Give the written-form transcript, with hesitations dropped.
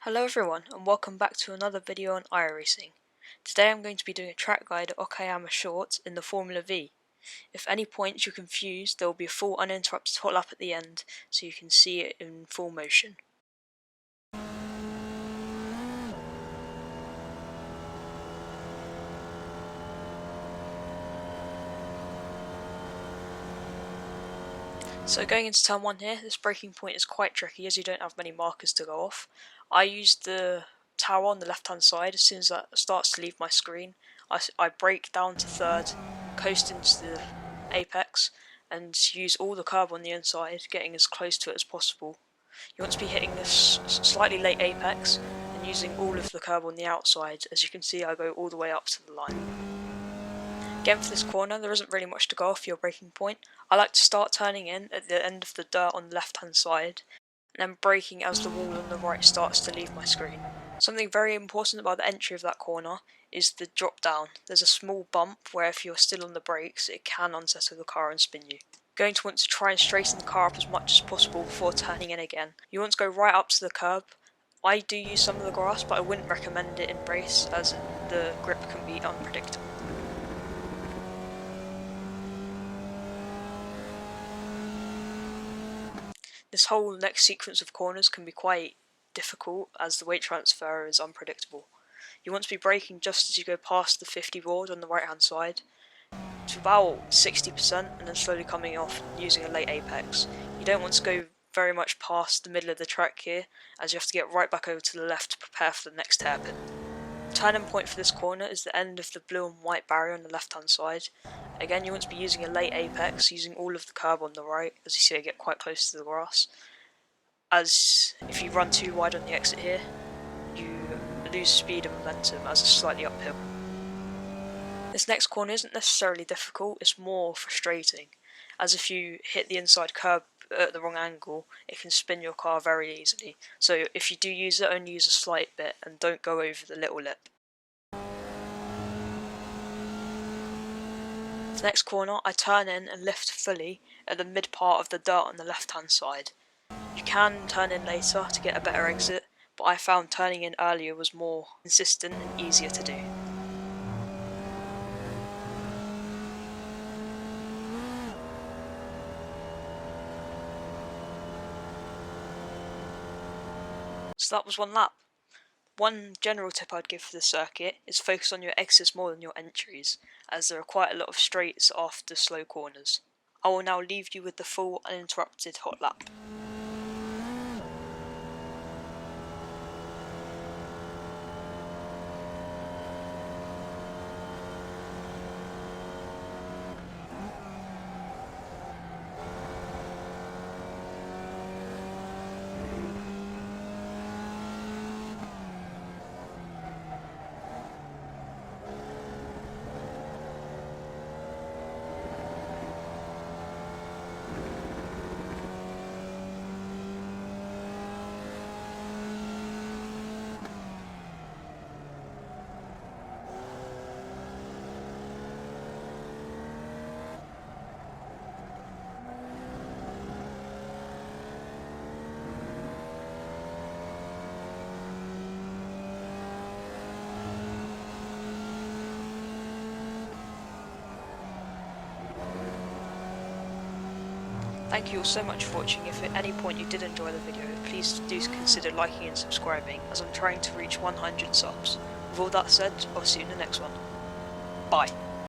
Hello everyone and welcome back to another video on iRacing. Today I'm going to be doing a track guide at Okayama Short in the Formula V. If any points you're confused, there will be a full uninterrupted Hotlap at the end so you can see it in full motion. So going into turn 1 here, this braking point is quite tricky as you don't have many markers to go off. I used the tower on the left hand side. As soon as that starts to leave my screen, I brake down to third, coast into the apex and use all the curb on the inside, getting as close to it as possible. You want to be hitting this slightly late apex and using all of the curb on the outside. As you can see, I go all the way up to the line. Again, for this corner, there isn't really much to go off for your braking point. I like to start turning in at the end of the dirt on the left hand side, and then braking as the wall on the right starts to leave my screen. Something very important about the entry of that corner is the drop down. There's a small bump where if you're still on the brakes, it can unsettle the car and spin you. Going to want to try and straighten the car up as much as possible before turning in again. You want to go right up to the curb. I do use some of the grass, but I wouldn't recommend it in race as the grip can be unpredictable. This whole next sequence of corners can be quite difficult as the weight transfer is unpredictable. You want to be braking just as you go past the 50 board on the right hand side to about 60% and then slowly coming off using a late apex. You don't want to go very much past the middle of the track here as you have to get right back over to the left to prepare for the next hairpin. Turning point for this corner is the end of the blue and white barrier on the left hand side. Again, you want to be using a late apex, using all of the curb on the right. As you see, I get quite close to the grass. As if you run too wide on the exit here, you lose speed and momentum as it's slightly uphill. This next corner isn't necessarily difficult, it's more frustrating, as if you hit the inside curb at the wrong angle, it can spin your car very easily. So if you do use it, only use a slight bit and don't go over the little lip. The next corner, I turn in and lift fully at the mid part of the dirt on the left hand side. You can turn in later to get a better exit, but I found turning in earlier was more consistent and easier to do. So that was one lap. One general tip I'd give for the circuit is focus on your exits more than your entries, as there are quite a lot of straights after slow corners. I will now leave you with the full uninterrupted hot lap. Thank you all so much for watching. If at any point you did enjoy the video, please do consider liking and subscribing as I'm trying to reach 100 subs. With all that said, I'll see you in the next one. Bye.